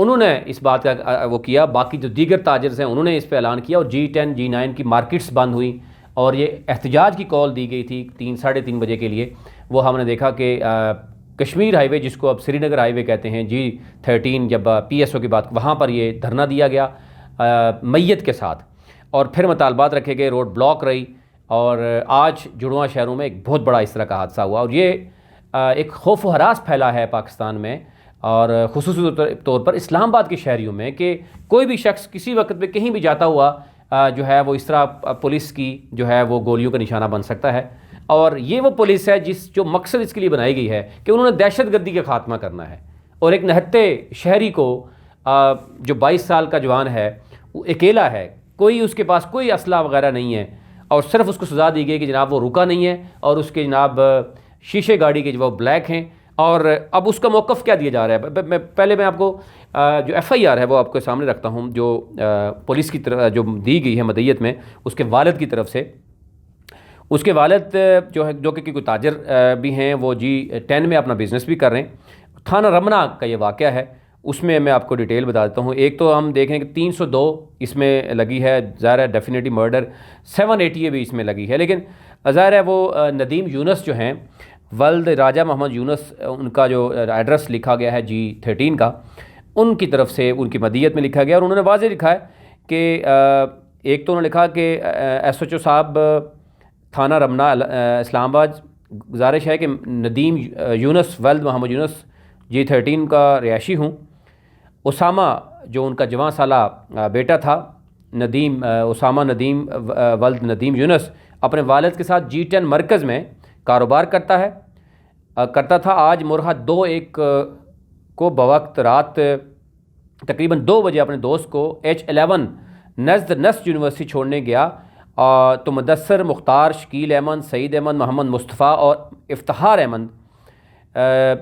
انہوں نے اس بات کا وہ کیا. باقی جو دیگر تاجرز ہیں انہوں نے اس پہ اعلان کیا اور G10 G9 کی مارکیٹس بند ہوئی اور یہ احتجاج کی کال دی گئی تھی 3 3:30 بجے کے لیے. وہ ہم نے دیکھا کہ کشمیر ہائی وے جس کو اب سری نگر ہائی وے کہتے ہیں G13 جب PSO کی بات وہاں پر یہ دھرنا دیا گیا میت کے ساتھ اور پھر مطالبات رکھے گئے, روڈ بلاک رہی اور آج جڑواں شہروں میں ایک بہت بڑا اس طرح کا حادثہ ہوا اور یہ ایک خوف و ہراس پھیلا ہے پاکستان میں اور خصوصی طور پر اسلام آباد کے شہریوں میں کہ کوئی بھی شخص کسی وقت پہ کہیں بھی جاتا ہوا جو ہے وہ اس طرح پولیس کی جو ہے وہ گولیوں کا نشانہ بن سکتا ہے. اور یہ وہ پولیس ہے جو مقصد اس کے لیے بنائی گئی ہے کہ انہوں نے دہشت گردی کا خاتمہ کرنا ہے اور ایک نہتے شہری کو جو 22 سال کا جوان ہے وہ اکیلا ہے, کوئی اس کے پاس کوئی اسلحہ وغیرہ نہیں ہے اور صرف اس کو سزا دی گئی کہ جناب وہ رکا نہیں ہے اور اس کے جناب شیشے گاڑی کے جو وہ بلیک ہیں. اور اب اس کا موقف کیا دیا جا رہا ہے, پہلے میں آپ کو جو FIR ہے وہ آپ کو سامنے رکھتا ہوں جو پولیس کی طرف جو دی گئی ہے مدعیت میں اس کے والد کی طرف سے. اس کے والد جو کہ کوئی تاجر بھی ہیں, وہ G10 میں اپنا بزنس بھی کر رہے ہیں. تھانہ رمنا کا یہ واقعہ ہے, اس میں میں آپ کو ڈیٹیل بتا دیتا ہوں. ایک تو ہم دیکھیں کہ 302 اس میں لگی ہے, ظاہر ہے ڈیفینیٹلی مرڈر, 780 بھی اس میں لگی ہے, لیکن ظاہر ہے وہ ندیم یونس جو ہیں ولد راجہ محمد یونس, ان کا جو ایڈریس لکھا گیا ہے G13 کا, ان کی طرف سے ان کی مدعیت میں لکھا گیا اور انہوں نے واضح لکھا ہے کہ ایک تو انہوں نے لکھا کہ SHO صاحب تھانہ رمنا اسلام آباد, گزارش ہے کہ ندیم یونس ولد محمد یونس G13 کا رہائشی ہوں. اسامہ جو ان کا جوان سالہ بیٹا تھا ندیم, اسامہ ندیم ولد ندیم یونس اپنے والد کے ساتھ G10 مرکز میں کاروبار کرتا تھا. آج مرحا 2:01 کو بوقت رات تقریباً 2 بجے اپنے دوست کو H11 نزد نسٹ یونیورسٹی چھوڑنے گیا تو مدثر, مختار, شکیل احمد, سعید احمد, محمد مصطفیٰ اور افتخار احمد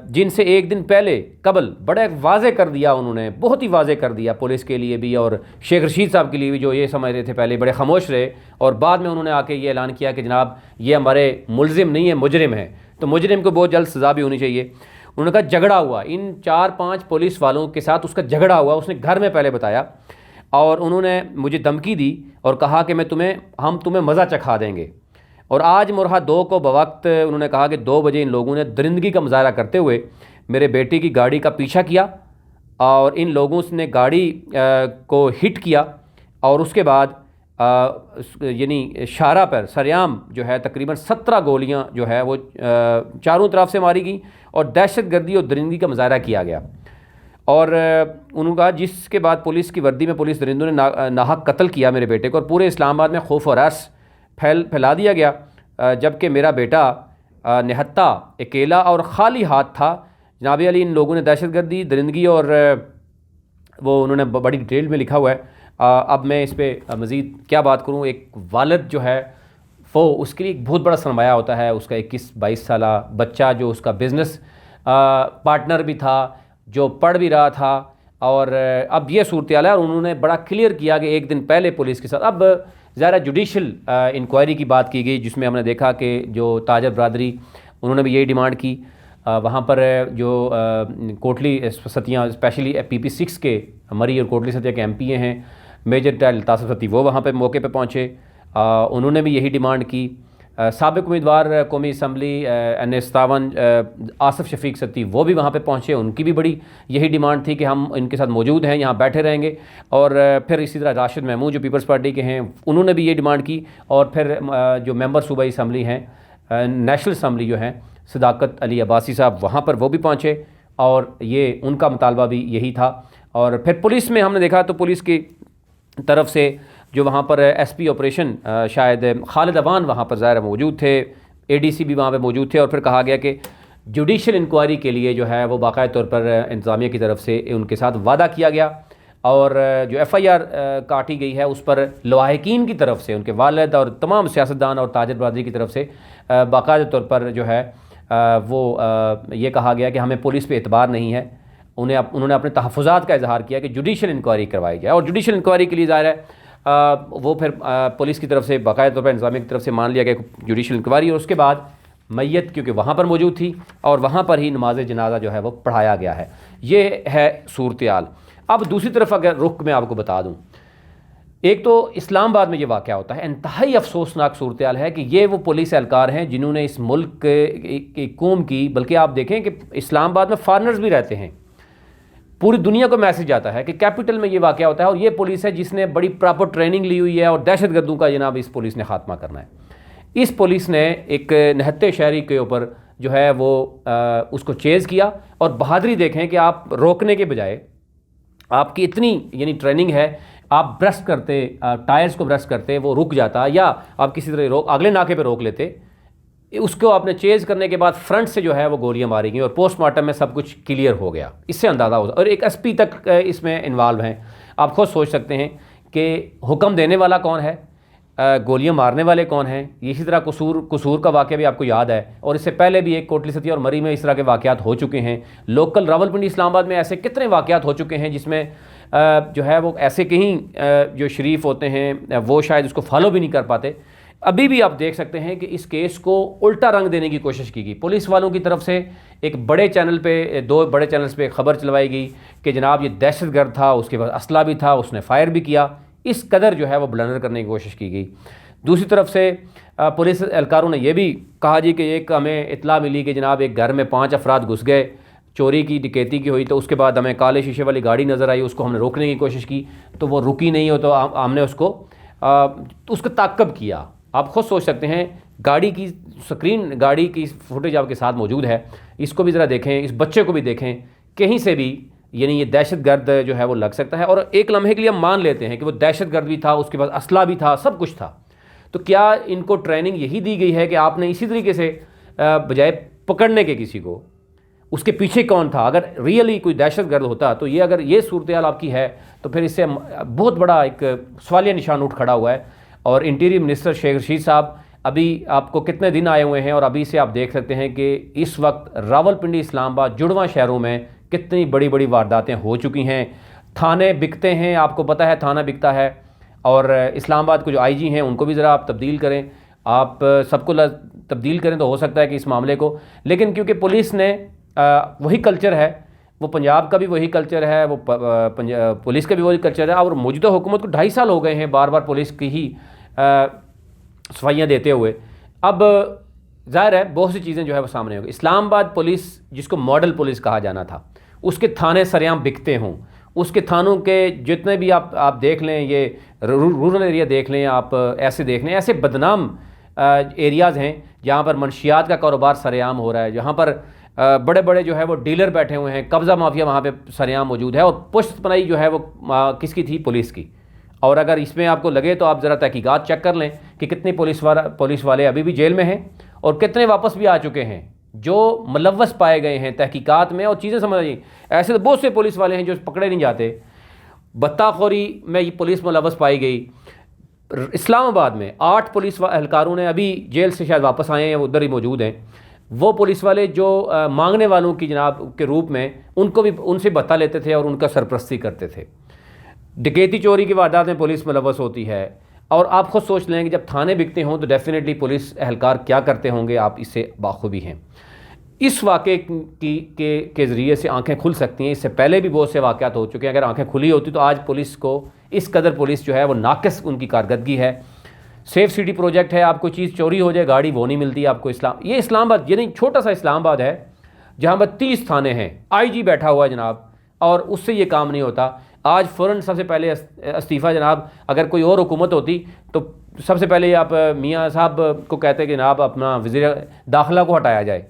جن سے ایک دن پہلے قبل بڑے واضح کر دیا, انہوں نے بہت ہی واضح کر دیا پولیس کے لیے بھی اور شیخ رشید صاحب کے لیے بھی, جو یہ سمجھ رہے تھے پہلے بڑے خاموش رہے اور بعد میں انہوں نے آ کے یہ اعلان کیا کہ جناب یہ ہمارے ملزم نہیں ہے, مجرم ہے, تو مجرم کو بہت جلد سزا بھی ہونی چاہیے. انہوں نے کہا جھگڑا ہوا ان 4-5 پولیس والوں کے ساتھ, اس کا جھگڑا ہوا, اس نے گھر میں پہلے بتایا اور انہوں نے مجھے دھمکی دی اور کہا کہ ہم تمہیں مزہ چکھا دیں گے. اور آج مرحا 2 کو بوقت انہوں نے کہا کہ 2 بجے ان لوگوں نے درندگی کا مظاہرہ کرتے ہوئے میرے بیٹے کی گاڑی کا پیچھا کیا اور ان لوگوں نے گاڑی کو ہٹ کیا اور اس کے بعد یعنی شارہ پر سریام جو ہے تقریباً 17 گولیاں جو ہے وہ چاروں طرف سے ماری گئیں اور دہشت گردی اور درندگی کا مظاہرہ کیا گیا. اور انہوں نے کہا جس کے بعد پولیس کی وردی میں پولیس درندوں نے ناحق قتل کیا میرے بیٹے کو اور پورے اسلام آباد میں خوف و ہراس پھیلا دیا گیا, جبکہ میرا بیٹا نہتا اکیلا اور خالی ہاتھ تھا. جناب علی ان لوگوں نے دہشت گردی, درندگی اور وہ انہوں نے بڑی ڈیٹیل میں لکھا ہوا ہے. اب میں اس پہ مزید کیا بات کروں. ایک والد جو ہے وہ اس کے لیے ایک بہت بڑا سرمایہ ہوتا ہے, اس کا 21-22 سالہ بچہ جو اس کا بزنس پارٹنر بھی تھا, جو پڑھ بھی رہا تھا, اور اب یہ صورتحال ہے. اور انہوں نے بڑا کلیئر کیا کہ ایک دن پہلے پولیس کے ساتھ اب ظاہر جوڈیشل انکوائری کی بات کی گئی, جس میں ہم نے دیکھا کہ جو تاجر برادری انہوں نے بھی یہی ڈیمانڈ کی. وہاں پر جو کوٹلی ستیاں اسپیشلی PP6 کے مری اور کوٹلی ستیہ کے MP ہیں میجر ٹائل تاصف ستی, وہ وہاں پہ موقع پہ پہنچے, انہوں نے بھی یہی ڈیمانڈ کی. سابق امیدوار قومی اسمبلی NA57 آصف شفیق ستی وہ بھی وہاں پہ پہنچے, ان کی بھی بڑی یہی ڈیمانڈ تھی کہ ہم ان کے ساتھ موجود ہیں, یہاں بیٹھے رہیں گے. اور پھر اسی طرح راشد محمود جو پیپلز پارٹی کے ہیں انہوں نے بھی یہ ڈیمانڈ کی. اور پھر جو ممبر صوبائی اسمبلی ہیں نیشنل اسمبلی جو ہیں صداقت علی عباسی صاحب وہاں پر وہ بھی پہنچے اور یہ ان کا مطالبہ بھی یہی تھا. اور پھر پولیس میں ہم نے دیکھا تو پولیس کی طرف سے جو وہاں پر SP آپریشن شاید خالد اوان وہاں پر ظاہر موجود تھے, ADC بھی وہاں پہ موجود تھے, اور پھر کہا گیا کہ جوڈیشل انکوائری کے لیے جو ہے وہ باقاعدہ طور پر انتظامیہ کی طرف سے ان کے ساتھ وعدہ کیا گیا. اور جو FIR کاٹی گئی ہے اس پر لواحقین کی طرف سے ان کے والد اور تمام سیاستدان اور تاجر برادری کی طرف سے باقاعدہ طور پر جو ہے وہ یہ کہا گیا کہ ہمیں پولیس پہ اعتبار نہیں ہے. انہوں نے اپنے تحفظات کا اظہار کیا کہ جوڈیشل انکوائری کروائی جائے, اور جوڈیشل انکوائری کے لیے ظاہر ہے وہ پھر پولیس کی طرف سے باقاعدہ طور پر انتظامیہ کی طرف سے مان لیا گیا جوڈیشل انکوائری, اور اس کے بعد میت کیونکہ وہاں پر موجود تھی اور وہاں پر ہی نماز جنازہ جو ہے وہ پڑھایا گیا ہے. یہ ہے صورتحال. اب دوسری طرف اگر رخ میں آپ کو بتا دوں، ایک تو اسلام آباد میں یہ واقعہ ہوتا ہے، انتہائی افسوسناک صورتحال ہے کہ یہ وہ پولیس اہلکار ہیں جنہوں نے اس ملک کی قوم کی، بلکہ آپ دیکھیں کہ اسلام آباد میں فارنرز بھی رہتے ہیں، پوری دنیا کو میسج جاتا ہے کہ کیپٹل میں یہ واقعہ ہوتا ہے، اور یہ پولیس ہے جس نے بڑی پراپر ٹریننگ لی ہوئی ہے، اور دہشت گردوں کا جناب اس پولیس نے خاتمہ کرنا ہے۔ اس پولیس نے ایک نہتے شہری کے اوپر جو ہے وہ اس کو چیز کیا، اور بہادری دیکھیں کہ آپ روکنے کے بجائے آپ کی اتنی یعنی ٹریننگ ہے، آپ برسٹ کرتے، ٹائرز کو برسٹ کرتے، وہ رک جاتا، یا آپ کسی طرح اگلے ناکے پہ روک لیتے، اس کو آپ نے چیز کرنے کے بعد فرنٹ سے جو ہے وہ گولیاں ماری گئیں، اور پوسٹ مارٹم میں سب کچھ کلیئر ہو گیا۔ اس سے اندازہ ہو، اور ایک ایس پی تک اس میں انوالو ہیں۔ آپ خود سوچ سکتے ہیں کہ حکم دینے والا کون ہے، گولیاں مارنے والے کون ہیں۔ اسی طرح قصور کا واقعہ بھی آپ کو یاد ہے، اور اس سے پہلے بھی ایک کوٹلی ستیا اور مری میں اس طرح کے واقعات ہو چکے ہیں۔ لوکل راولپنڈی اسلام آباد میں ایسے کتنے واقعات ہو چکے ہیں جس میں جو ہے وہ ایسے کہیں جو شریف ہوتے ہیں وہ شاید اس کو فالو بھی نہیں کر پاتے۔ ابھی بھی آپ دیکھ سکتے ہیں کہ اس کیس کو الٹا رنگ دینے کی کوشش کی گئی پولیس والوں کی طرف سے۔ ایک بڑے چینل پہ، 2 بڑے چینلز پہ خبر چلوائی گئی کہ جناب یہ دہشت گرد تھا، اس کے پاس اسلحہ بھی تھا، اس نے فائر بھی کیا۔ اس قدر جو ہے وہ بلندر کرنے کی کوشش کی گئی۔ دوسری طرف سے پولیس اہلکاروں نے یہ بھی کہا جی کہ ایک ہمیں اطلاع ملی کہ جناب ایک گھر میں 5 افراد گھس گئے، چوری کی، ڈکیتی کی ہوئی، تو اس کے بعد ہمیں کالے شیشے والی گاڑی نظر آئی، اس کو ہم نے روکنے کی کوشش کی تو وہ رکی نہیں ہو، تو ہم نے اس کو تعقب کیا۔ آپ خود سوچ سکتے ہیں، گاڑی کی سکرین، گاڑی کی فوٹیج آپ کے ساتھ موجود ہے، اس کو بھی ذرا دیکھیں، اس بچے کو بھی دیکھیں، کہیں سے بھی یعنی یہ دہشت گرد جو ہے وہ لگ سکتا ہے۔ اور ایک لمحے کے لیے ہم مان لیتے ہیں کہ وہ دہشت گرد بھی تھا، اس کے پاس اسلحہ بھی تھا، سب کچھ تھا، تو کیا ان کو ٹریننگ یہی دی گئی ہے کہ آپ نے اسی طریقے سے بجائے پکڑنے کے کسی کو، اس کے پیچھے کون تھا؟ اگر ریئلی کوئی دہشت گرد ہوتا تو یہ، اگر یہ صورتحال آپ کی ہے تو پھر اس سے بہت بڑا ایک سوالیہ نشان اٹھ کھڑا ہوا ہے۔ اور انٹیریئر منسٹر شیخ رشید صاحب ابھی آپ کو کتنے دن آئے ہوئے ہیں، اور ابھی سے آپ دیکھ سکتے ہیں کہ اس وقت راولپنڈی، اسلام آباد، جڑواں شہروں میں کتنی بڑی بڑی وارداتیں ہو چکی ہیں۔ تھانے بکتے ہیں، آپ کو پتہ ہے تھانہ بکتا ہے، اور اسلام آباد کو جو آئی جی ہیں ان کو بھی ذرا آپ تبدیل کریں، آپ سب کو تبدیل کریں تو ہو سکتا ہے کہ اس معاملے کو، لیکن کیونکہ پولیس نے وہی کلچر ہے، وہ پنجاب کا بھی وہی کلچر ہے، وہ پولیس کا بھی وہی کلچر ہے، اور موجودہ حکومت کو 2.5 سال ہو گئے ہیں بار بار پولیس کی ہی صفائیاں دیتے ہوئے۔ اب ظاہر ہے بہت سی چیزیں جو ہے وہ سامنے ہو گئی۔ اسلام آباد پولیس جس کو ماڈل پولیس کہا جانا تھا، اس کے تھانے سریعام بکتے ہوں، اس کے تھانوں کے جتنے بھی آپ دیکھ لیں، یہ رورل ایریا دیکھ لیں، آپ ایسے دیکھ لیں، ایسے بدنام ایریاز ہیں جہاں پر منشیات کا کاروبار سریعام ہو رہا ہے، جہاں پر بڑے بڑے جو ہے وہ ڈیلر بیٹھے ہوئے ہیں، قبضہ مافیا وہاں پہ سریعام موجود ہے، اور پشت پناہی جو ہے وہ کس کی تھی؟ پولیس کی۔ اور اگر اس میں آپ کو لگے تو آپ ذرا تحقیقات چیک کر لیں کہ کتنے پولیس والے ابھی بھی جیل میں ہیں، اور کتنے واپس بھی آ چکے ہیں جو ملوث پائے گئے ہیں تحقیقات میں، اور چیزیں سمجھ آئیں۔ ایسے تو بہت سے پولیس والے ہیں جو پکڑے نہیں جاتے۔ بتہ خوری میں یہ پولیس ملوث پائی گئی۔ اسلام آباد میں 8 پولیس اہلکاروں نے ابھی جیل سے شاید واپس آئے ہیں، وہ ادھر ہی موجود ہیں، وہ پولیس والے جو مانگنے والوں کی جناب کے روپ میں ان کو بھی ان سے بتہ لیتے تھے اور ان کا سرپرستی کرتے تھے۔ ڈکیتی چوری کی واردات میں پولیس ملوث ہوتی ہے، اور آپ خود سوچ لیں کہ جب تھانے بکتے ہوں تو ڈیفینیٹلی پولیس اہلکار کیا کرتے ہوں گے، آپ اس سے باخبر ہیں۔ اس واقعے کے ذریعے سے آنکھیں کھل سکتی ہیں۔ اس سے پہلے بھی بہت سے واقعات ہو چکے ہیں، اگر آنکھیں کھلی ہوتی تو آج پولیس کو اس قدر پولیس جو ہے وہ ناقص ان کی کارکردگی ہے۔ سیف سٹی پروجیکٹ ہے، آپ کو چیز چوری ہو جائے گاڑی وہ نہیں ملتی آپ کو۔ یہ اسلام آباد، یہ نہیں چھوٹا سا اسلام آباد ہے جہاں پر 30 تھانے ہیں، آئی جی بیٹھا ہوا ہے جناب، اور اس سے یہ کام نہیں ہوتا۔ آج فوراً سب سے پہلے استعفیٰ جناب، اگر کوئی اور حکومت ہوتی تو سب سے پہلے آپ میاں صاحب کو کہتے کہ جناب اپنا وزیر داخلہ کو ہٹایا جائے،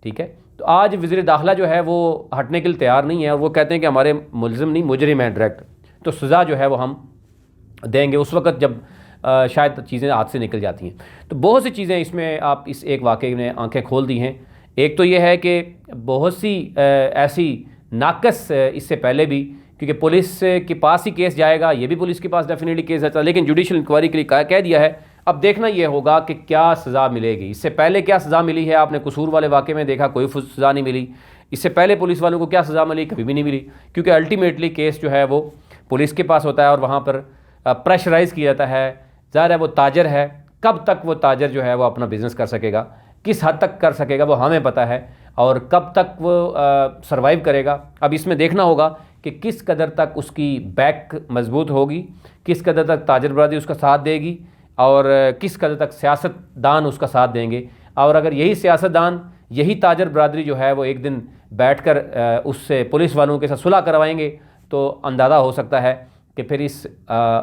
ٹھیک ہے؟ تو آج وزیر داخلہ جو ہے وہ ہٹنے کے لیے تیار نہیں ہے، اور وہ کہتے ہیں کہ ہمارے ملزم نہیں مجرم ہیں ڈائریکٹ، تو سزا جو ہے وہ ہم دیں گے اس وقت جب شاید چیزیں ہاتھ سے نکل جاتی ہیں۔ تو بہت سی چیزیں اس میں آپ اس ایک واقعے نے آنکھیں کھول دی ہیں۔ ایک تو یہ ہے کہ بہت سی ایسی ناقص اس سے پہلے بھی، کیونکہ پولیس کے پاس ہی کیس جائے گا، یہ بھی پولیس کے پاس ڈیفینیٹلی کیس جاتا ہے، لیکن جوڈیشل انکوائری کے لیے کہہ دیا ہے۔ اب دیکھنا یہ ہوگا کہ کیا سزا ملے گی۔ اس سے پہلے کیا سزا ملی ہے، آپ نے قصور والے واقعے میں دیکھا کوئی سزا نہیں ملی۔ اس سے پہلے پولیس والوں کو کیا سزا ملی، کبھی بھی نہیں ملی، کیونکہ الٹیمیٹلی کیس جو ہے وہ پولیس کے پاس ہوتا ہے، اور وہاں پر پریشرائز کیا جاتا ہے۔ ظاہر ہے وہ تاجر ہے، کب تک وہ تاجر جو ہے وہ اپنا بزنس کر سکے گا، کس حد تک کر سکے گا وہ ہمیں پتہ ہے، اور کب تک وہ سروائیو کرے گا۔ اب اس میں دیکھنا ہوگا کہ کس قدر تک اس کی بیک مضبوط ہوگی، کس قدر تک تاجر برادری اس کا ساتھ دے گی اور کس قدر تک سیاستدان اس کا ساتھ دیں گے. اور اگر یہی سیاستدان، یہی تاجر برادری جو ہے وہ ایک دن بیٹھ کر اس سے پولیس والوں کے ساتھ صلح کروائیں گے تو اندازہ ہو سکتا ہے کہ پھر اس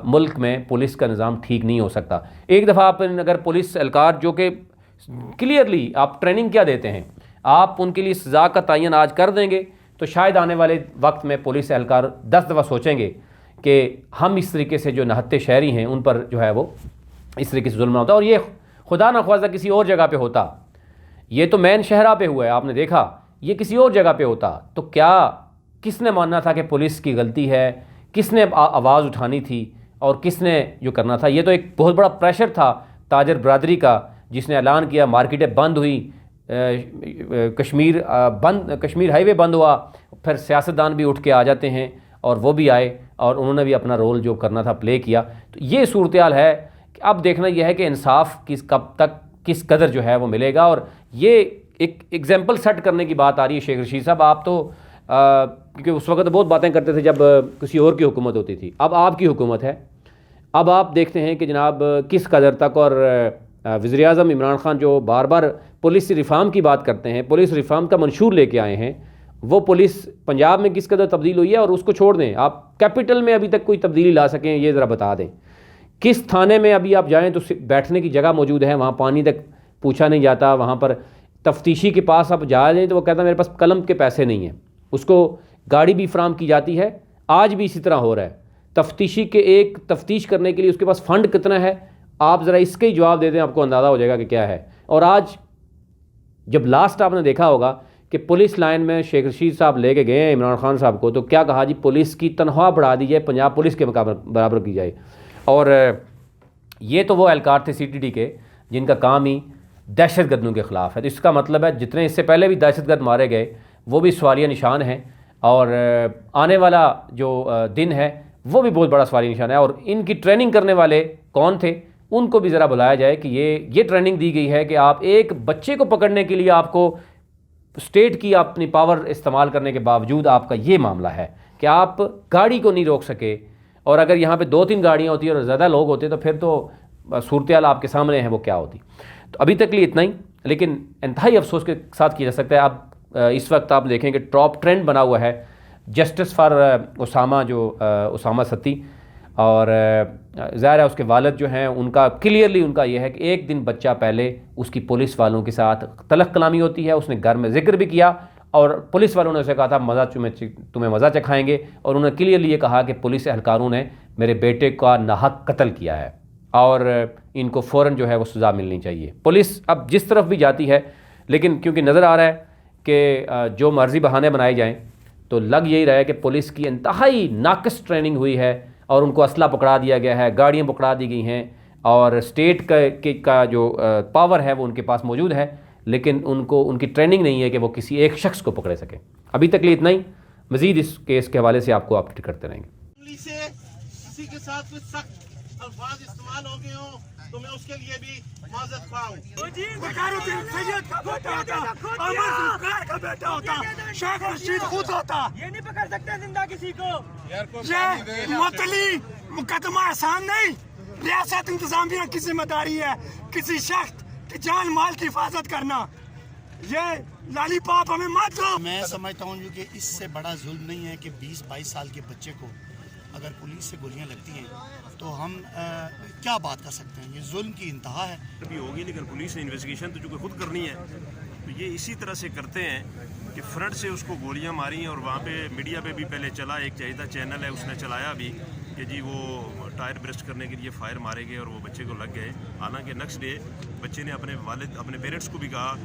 ملک میں پولیس کا نظام ٹھیک نہیں ہو سکتا. ایک دفعہ آپ اگر پولیس اہلکار جو کہ کلیئرلی آپ ٹریننگ کیا دیتے ہیں، آپ ان کے لیے سزا کا تعین آج کر دیں گے تو شاید آنے والے وقت میں پولیس اہلکار 10 دفعہ سوچیں گے کہ ہم اس طریقے سے جو نہتے شہری ہیں ان پر جو ہے وہ اس طریقے سے ظلم نہ ہوتا. اور یہ خدا نخواستہ کسی اور جگہ پہ ہوتا، یہ تو مین شہرہ پہ ہوا ہے، آپ نے دیکھا، یہ کسی اور جگہ پہ ہوتا تو کیا کس نے ماننا تھا کہ پولیس کی غلطی ہے، کس نے آواز اٹھانی تھی اور کس نے جو کرنا تھا. یہ تو ایک بہت بڑا پریشر تھا تاجر برادری کا جس نے اعلان کیا، مارکیٹیں بند ہوئی، کشمیر ہائی وے بند ہوا، پھر سیاستدان بھی اٹھ کے آ جاتے ہیں اور وہ بھی آئے اور انہوں نے بھی اپنا رول جو کرنا تھا پلے کیا. تو یہ صورتحال ہے کہ اب دیکھنا یہ ہے کہ انصاف کب تک کس قدر جو ہے وہ ملے گا. اور یہ ایک ایگزامپل سیٹ کرنے کی بات آ رہی ہے شیخ رشید صاحب. آپ تو کیونکہ اس وقت بہت باتیں کرتے تھے جب کسی اور کی حکومت ہوتی تھی، اب آپ کی حکومت ہے، اب آپ دیکھتے ہیں کہ جناب کس قدر تک. اور وزیر اعظم عمران خان جو بار بار پولیس ریفارم کی بات کرتے ہیں، پولیس ریفارم کا منشور لے کے آئے ہیں، وہ پولیس پنجاب میں کس قدر تبدیل ہوئی ہے اور اس کو چھوڑ دیں. آپ کیپٹل میں ابھی تک کوئی تبدیلی لا سکیں یہ ذرا بتا دیں. کس تھانے میں ابھی آپ جائیں تو بیٹھنے کی جگہ موجود ہے، وہاں پانی تک پوچھا نہیں جاتا. وہاں پر تفتیشی کے پاس آپ جا جائیں تو وہ کہتا ہے میرے پاس قلم کے پیسے نہیں ہیں. اس کو گاڑی بھی فراہم کی جاتی ہے، آج بھی اسی طرح ہو رہا ہے. تفتیشی کے ایک تفتیش کرنے کے لیے اس کے پاس فنڈ کتنا ہے، آپ ذرا اس کے ہی جواب دے دیں، آپ کو اندازہ ہو جائے گا کہ کیا ہے. اور آج جب لاسٹ آپ نے دیکھا ہوگا کہ پولیس لائن میں شیخ رشید صاحب لے کے گئے ہیں عمران خان صاحب کو، تو کیا کہا جی پولیس کی تنخواہ بڑھا دی جائے، پنجاب پولیس کے برابر کی جائے. اور یہ تو وہ اہلکار تھے سی ٹی ڈی کے جن کا کام ہی دہشت گردوں کے خلاف ہے. تو اس کا مطلب ہے جتنے اس سے پہلے بھی دہشت گرد مارے گئے وہ بھی سوالیہ نشان ہیں، اور آنے والا جو دن ہے وہ بھی بہت بڑا سوالیہ نشان ہے. اور ان کی ٹریننگ کرنے والے کون تھے ان کو بھی ذرا بلایا جائے کہ یہ ٹریننگ دی گئی ہے کہ آپ ایک بچے کو پکڑنے کے لیے آپ کو اسٹیٹ کی اپنی پاور استعمال کرنے کے باوجود آپ کا یہ معاملہ ہے کہ آپ گاڑی کو نہیں روک سکے. اور اگر یہاں پہ 2-3 گاڑیاں ہوتی اور زیادہ لوگ ہوتے تو پھر تو صورتحال آپ کے سامنے ہے وہ کیا ہوتی. تو ابھی تک لیے اتنا ہی، لیکن انتہائی افسوس کے ساتھ کیا جا سکتا ہے. اب اس وقت آپ دیکھیں کہ ٹاپ ٹرینڈ بنا ہوا ہے جسٹس فار اسامہ، جو اسامہ ستی، اور ظاہر ہے اس کے والد جو ہیں ان کا کلیئرلی ان کا یہ ہے کہ ایک دن بچہ پہلے اس کی پولیس والوں کے ساتھ تلخ کلامی ہوتی ہے. اس نے گھر میں ذکر بھی کیا اور پولیس والوں نے اسے کہا تھا تمہیں مزہ چکھائیں گے، اور انہوں نے کلیئرلی یہ کہا کہ پولیس اہلکاروں نے میرے بیٹے کا ناحق قتل کیا ہے اور ان کو فوراً جو ہے وہ سزا ملنی چاہیے. پولیس اب جس طرف بھی جاتی ہے، لیکن کیونکہ نظر آ رہا ہے کہ جو مرضی بہانے بنائے جائیں تو لگ یہی رہا ہے کہ پولیس کی انتہائی ناقص ٹریننگ ہوئی ہے اور ان کو اسلحہ پکڑا دیا گیا ہے، گاڑیاں پکڑا دی گئی ہیں، اور اسٹیٹ کا جو پاور ہے وہ ان کے پاس موجود ہے، لیکن ان کی ٹریننگ نہیں ہے کہ وہ کسی ایک شخص کو پکڑے سکیں. ابھی تک لیے اتنا ہی، مزید اس کیس کے حوالے سے آپ کو اپڈیٹ کرتے رہیں گے. انگلی سے کسی کے ساتھ کوئی سخت الفاظ استعمال ہو گئے ہوں تو میں اس کے لیے بھی معذرت خواہ ہوں. وقار الدین سید کا بیٹا ہوتا، احمد ذوالفقار کا بیٹا ہوتا، شیخ رشید خود ہوتا. یہ نہیں پکڑ سکتے زندہ کسی کو. یہ معطلی مقدمہ آسان نہیں. ریاست انتظامیہ کی ذمہ داری ہے کسی شخص کی جان مال کی حفاظت کرنا. یہ لالی پاپ ہمیں مت دو. میں سمجھتا ہوں کہ اس سے بڑا ظلم نہیں ہے کہ 20-22 سال کے بچے کو اگر پولیس سے گولیاں لگتی ہیں تو ہم کیا بات کر سکتے ہیں. یہ ظلم کی انتہا ہے. بھی ہوگی، لیکن پولیس نے انویسٹیگیشن تو چونکہ خود کرنی ہے تو یہ اسی طرح سے کرتے ہیں کہ فرنٹ سے اس کو گولیاں ماری ہیں. اور وہاں پہ میڈیا پہ بھی پہلے چلا، ایک چاہیدہ چینل ہے اس نے چلایا بھی کہ جی وہ ٹائر برسٹ کرنے کے لیے فائر مارے گئے اور وہ بچے کو لگ گئے. حالانکہ نیکسٹ ڈے بچے نے اپنے پیرنٹس کو بھی کہا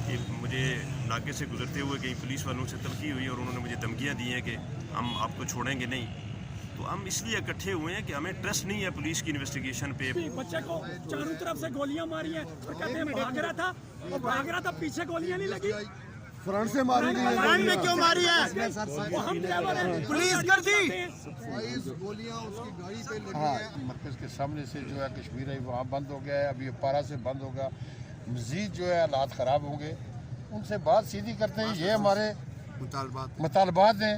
کہ مجھے ناکے سے گزرتے ہوئے کہیں پولیس والوں سے تلخی ہوئی اور انہوں نے مجھے دھمکیاں دی ہیں کہ ہم آپ کو چھوڑیں گے نہیں. تو ہم اس لیے اکٹھے ہوئے ہیں کہ ہمیں ٹرسٹ نہیں ہے پولیس کی انویسٹیگیشن پہ. بچے کو چاروں طرف سے گولیاں ماری ہیں اور کہتے ہیں بھاگ رہا تھا پیچھے گولیاں نہیں لگی. فرنٹ سے ماری گئی. فرنٹ میں کیوں ماری ہے؟ پولیس کر دی. گولیاں اس کی گاڑی پہ لگی ہیں. مرکز کے سامنے سے جو ہے کشمیر ہے وہاں بند ہو گیا ہے، ابھی یہ پارا سے بند ہوگا. مزید جو ہے حالات خراب ہوں گے. ان سے بات سیدھی کرتے ہیں، یہ ہمارے مطالبات ہیں.